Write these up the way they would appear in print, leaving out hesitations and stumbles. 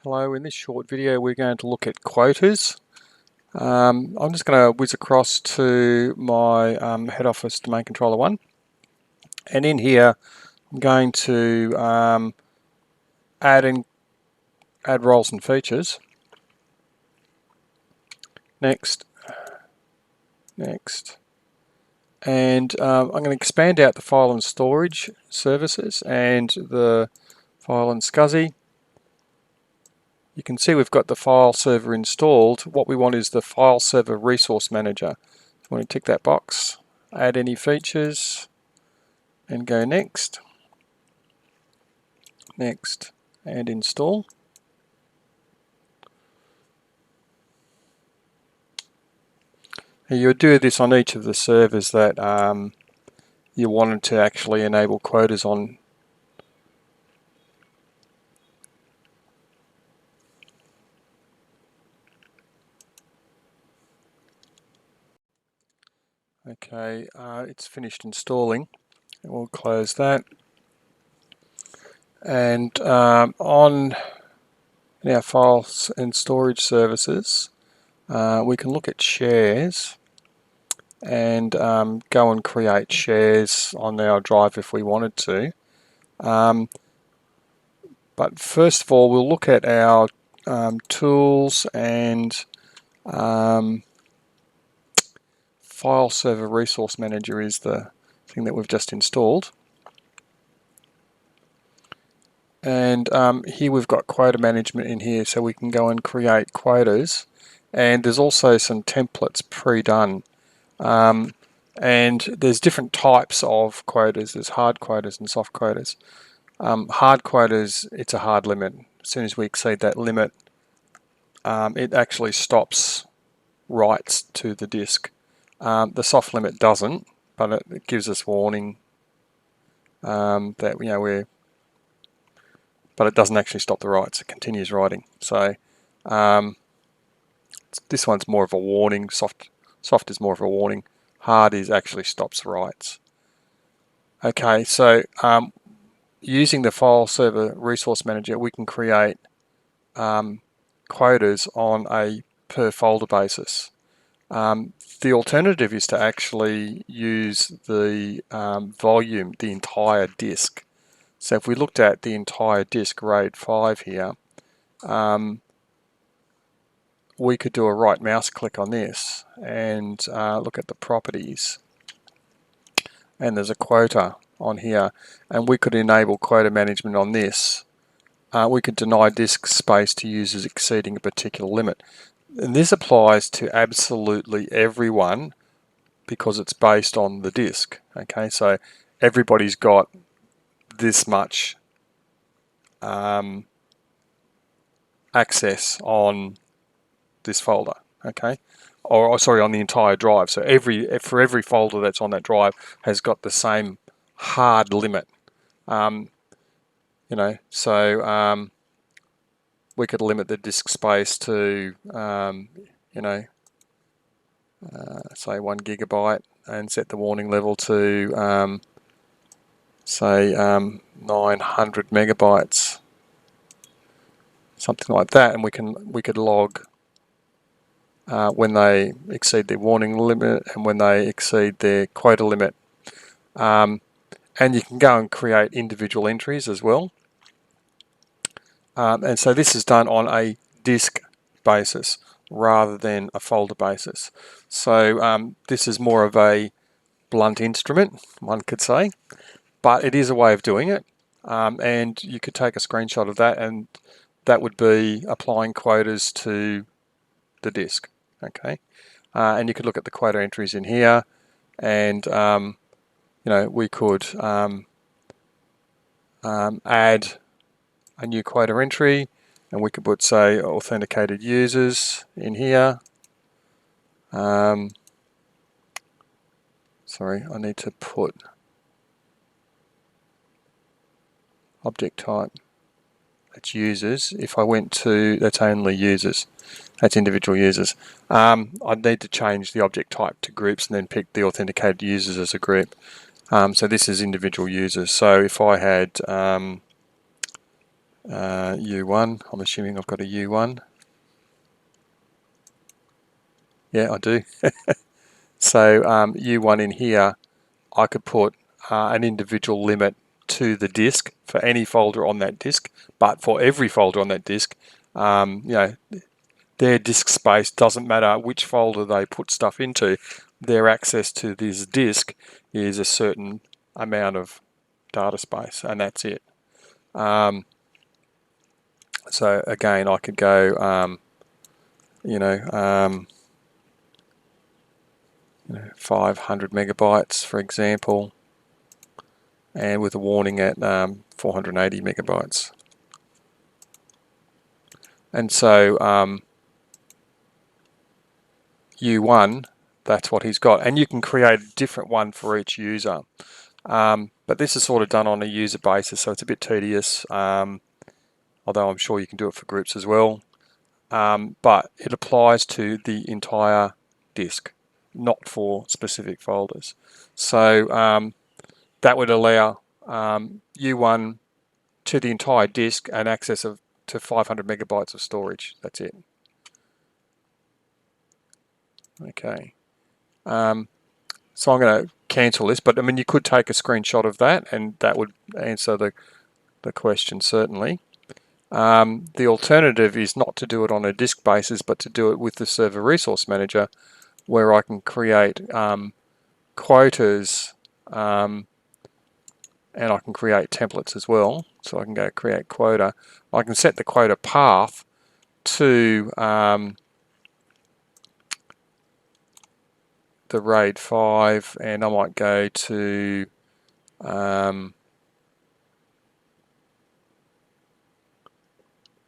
Hello, in this short video we're going to look at quotas. I'm just going to whiz across to my head office domain controller 1, and in here I'm going to add roles and features. Next, and I'm going to expand out the file and storage services and the file and SCSI. You can see we've got the file server installed. What we want is the file server resource manager. So I'm going to tick that box, add any features, and go next, and install. You would do this on each of the servers that you wanted to actually enable quotas on. Okay, it's finished installing. We'll close that. And on our files and storage services, we can look at shares and go and create shares on our drive if we wanted to. But first of all, we'll look at our tools and file server resource manager is the thing that we've just installed. And here we've got quota management in here, so we can go and create quotas. And there's also some templates pre-done. And there's different types of quotas. There's hard quotas and soft quotas. Hard quotas, it's a hard limit. As soon as we exceed that limit, it actually stops writes to the disk. The soft limit doesn't, but it gives us warning that but it doesn't actually stop the writes. It continues writing. So this one's more of a warning. Soft is more of a warning. Hard is actually stops writes. Okay, so using the file server resource manager, we can create quotas on a per folder basis. The alternative is to actually use the volume, the entire disk. So if we looked at the entire disk, RAID 5 here, we could do a right mouse click on this and look at the properties. And there's a quota on here, and we could enable quota management on this. We could deny disk space to users exceeding a particular limit. And this applies to absolutely everyone because it's based on the disk. Okay, so everybody's got this much access on this folder. Okay, or sorry, on the entire drive. So for every folder that's on that drive has got the same hard limit. So we could limit the disk space to say 1 gigabyte and set the warning level to say 900 megabytes, something like that, and we could log when they exceed their warning limit and when they exceed their quota limit. And you can go and create individual entries as well. And so this is done on a disk basis rather than a folder basis. So this is more of a blunt instrument, one could say, but it is a way of doing it. And you could take a screenshot of that, and that would be applying quotas to the disk. Okay, and you could look at the quota entries in here, and we could add a new quota entry, and we could put, say, authenticated users in here. Sorry, I need to put object type. That's users. If I went to, that's only users. That's individual users. I'd need to change the object type to groups and then pick the authenticated users as a group. So this is individual users. So if I had U1. I'm assuming I've got a U1. Yeah, I do. So U1 in here, I could put an individual limit to the disk for any folder on that disk, but for every folder on that disk, their disk space doesn't matter which folder they put stuff into. Their access to this disk is a certain amount of data space, and that's it. So again, I could go, 500 megabytes, for example, and with a warning at 480 megabytes. And so U1, that's what he's got. And you can create a different one for each user. But this is sort of done on a user basis, so it's a bit tedious, although I'm sure you can do it for groups as well. But it applies to the entire disk, not for specific folders. So that would allow U1 to the entire disk and access to 500 megabytes of storage. That's it. Okay. So I'm going to cancel this, but I mean, you could take a screenshot of that and that would answer the question certainly. The alternative is not to do it on a disk basis, but to do it with the Server Resource Manager, where I can create quotas and I can create templates as well. So I can go create quota. I can set the quota path to the RAID 5, and I might go to the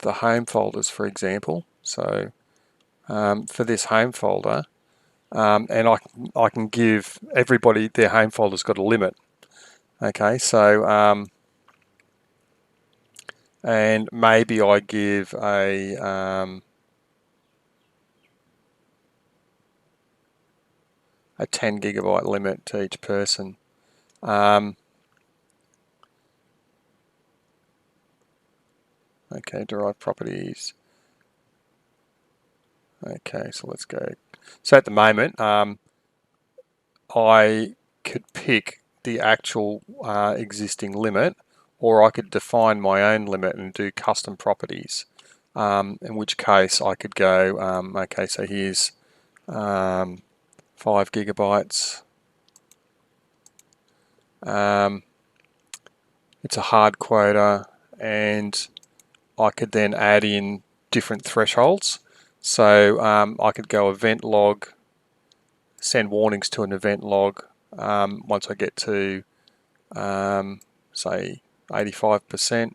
home folders, for example. So for this home folder, and I can give everybody their home folder's got a limit. Okay, so and maybe I give a 10 gigabyte limit to each person. Okay, derived properties. Okay, so let's go. So at the moment, I could pick the actual existing limit, or I could define my own limit and do custom properties. In which case I could go, okay, so here's 5 gigabytes. It's a hard quota, and I could then add in different thresholds. So I could go event log, send warnings to an event log once I get to say 85%.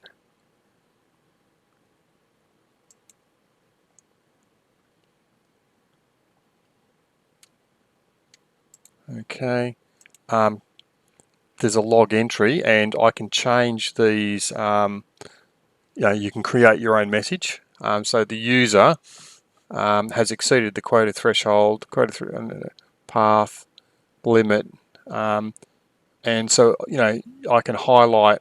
Okay, there's a log entry, and I can change these. You can create your own message. So the user has exceeded the quota threshold, path, limit, and so I can highlight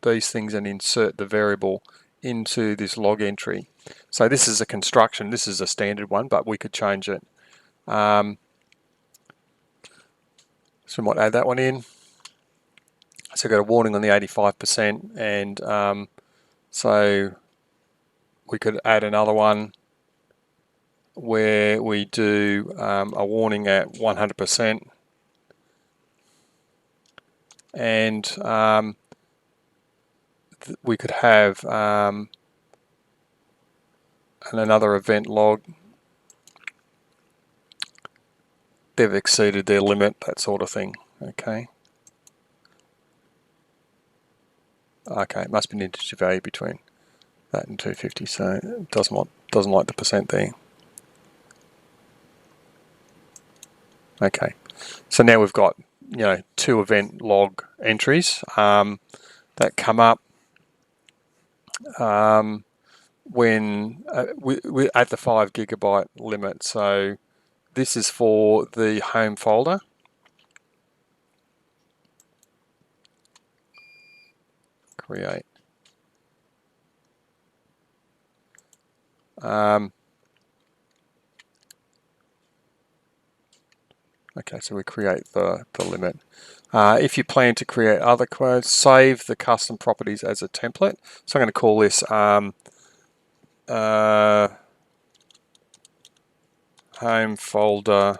these things and insert the variable into this log entry. So this is a construction. This is a standard one, but we could change it. So we might add that one in. So I've got a warning on the 85%, and so we could add another one where we do a warning at 100%, and we could have another event log. They've exceeded their limit, that sort of thing. Okay. Okay, it must be an integer value between that and 250, so it doesn't like the percent there. Okay, so now we've got 2 event log entries that come up when we're at the 5 gigabyte limit. So this is for the home folder. Create. Okay, so we create the limit. If you plan to create other quotes, save the custom properties as a template. So I'm going to call this home folder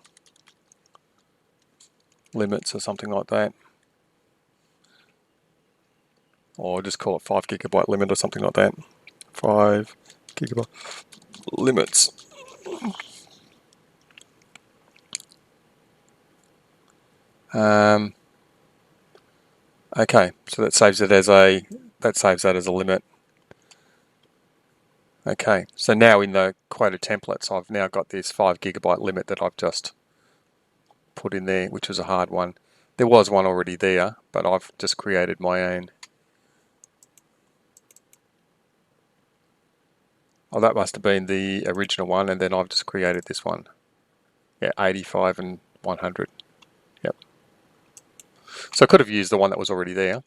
limits or something like that. Or just call it 5 GB limit or something like that. 5 GB limits. Okay, so that saves it as a limit. Okay, so now in the quota templates, I've now got this 5 GB limit that I've just put in there, which was a hard one. There was one already there, but I've just created my own. Oh, that must have been the original one, and then I've just created this one. Yeah, 85 and 100. Yep. So I could have used the one that was already there.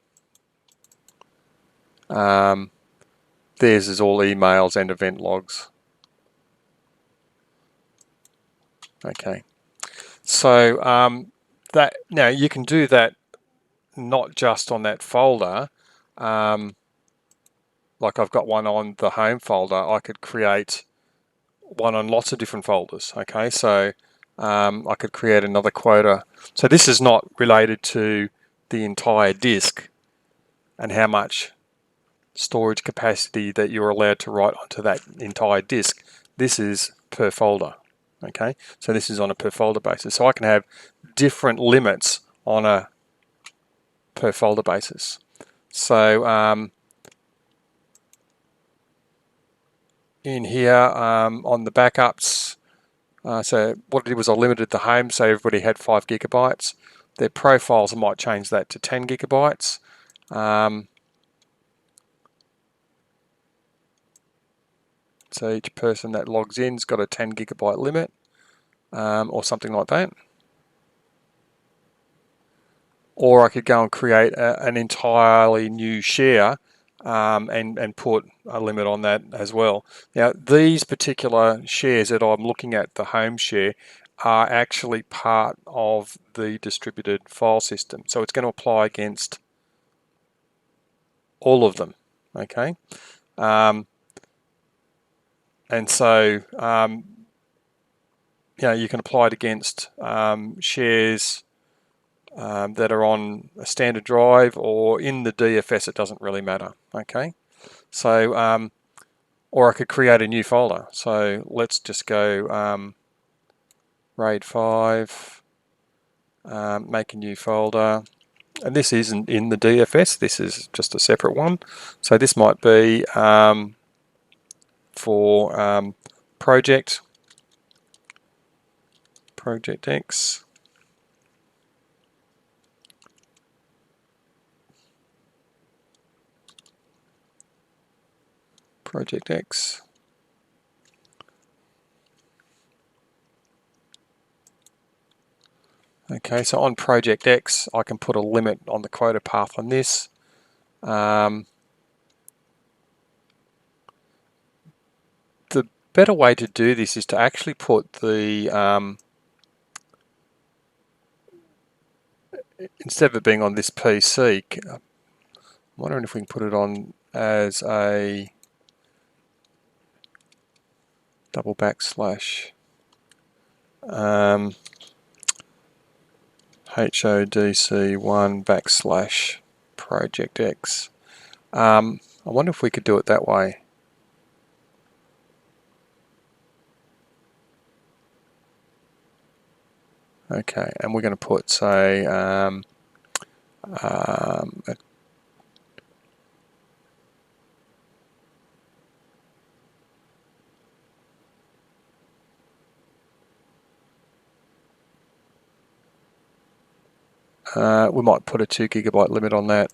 Theirs is all emails and event logs. Okay. So that now you can do that not just on that folder. Like I've got one on the home folder. I could create one on lots of different folders. Okay, so I could create another quota. So this is not related to the entire disk and how much storage capacity that you're allowed to write onto that entire disk. This is per folder. Okay, so this is on a per folder basis. So I can have different limits on a per folder basis. So in here on the backups, so what I did was I limited the home so everybody had 5 GB. Their profiles, I might change that to 10 GB. So each person that logs in's got a 10 GB limit or something like that. Or I could go and create an entirely new share and put a limit on that as well. Now, these particular shares that I'm looking at, the home share, are actually part of the distributed file system. So it's going to apply against all of them, okay? And so, you can apply it against shares that are on a standard drive or in the DFS. It doesn't really matter, okay? So, or I could create a new folder. So let's just go RAID 5, make a new folder. And this isn't in the DFS, this is just a separate one. So this might be for Project X. Project X. Okay, so on Project X, I can put a limit on the quota path on this. The better way to do this is to actually put the, instead of it being on this PC, I'm wondering if we can put it on as a double backslash HODC1 backslash Project X. I wonder if we could do it that way. Okay, and we're going to put, say, we might put a 2 GB limit on that.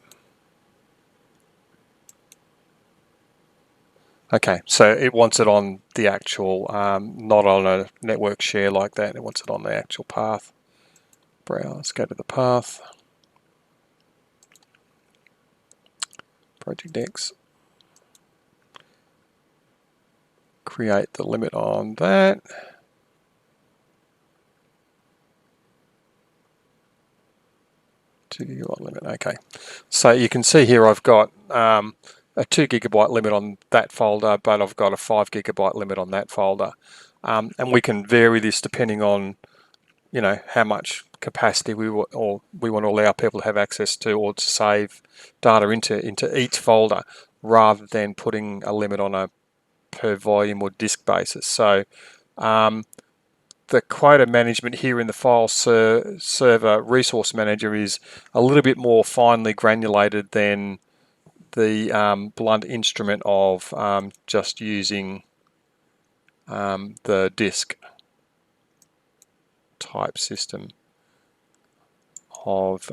Okay, so it wants it on the actual, not on a network share like that. It wants it on the actual path. Browse, go to the path. Project X. create the limit on that. $2 GB limit, okay. So you can see here I've got a 2 GB limit on that folder, but I've got a 5 GB limit on that folder. And we can vary this depending on, you know, how much capacity we want to allow people to have access to, or to save data into each folder, rather than putting a limit on a per volume or disk basis. So the quota management here in the file server resource manager is a little bit more finely granulated than the blunt instrument of just using the disk type system of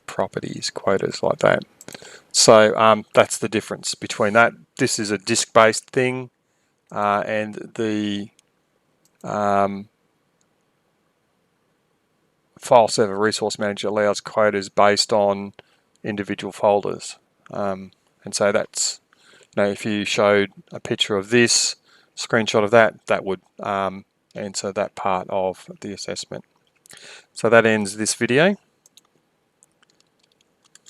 properties, quotas like that. So that's the difference between that. This is a disk-based thing, and the file server resource manager allows quotas based on individual folders. And so that's, you know, if you showed a picture of this, screenshot of that, that would answer that part of the assessment. So that ends this video.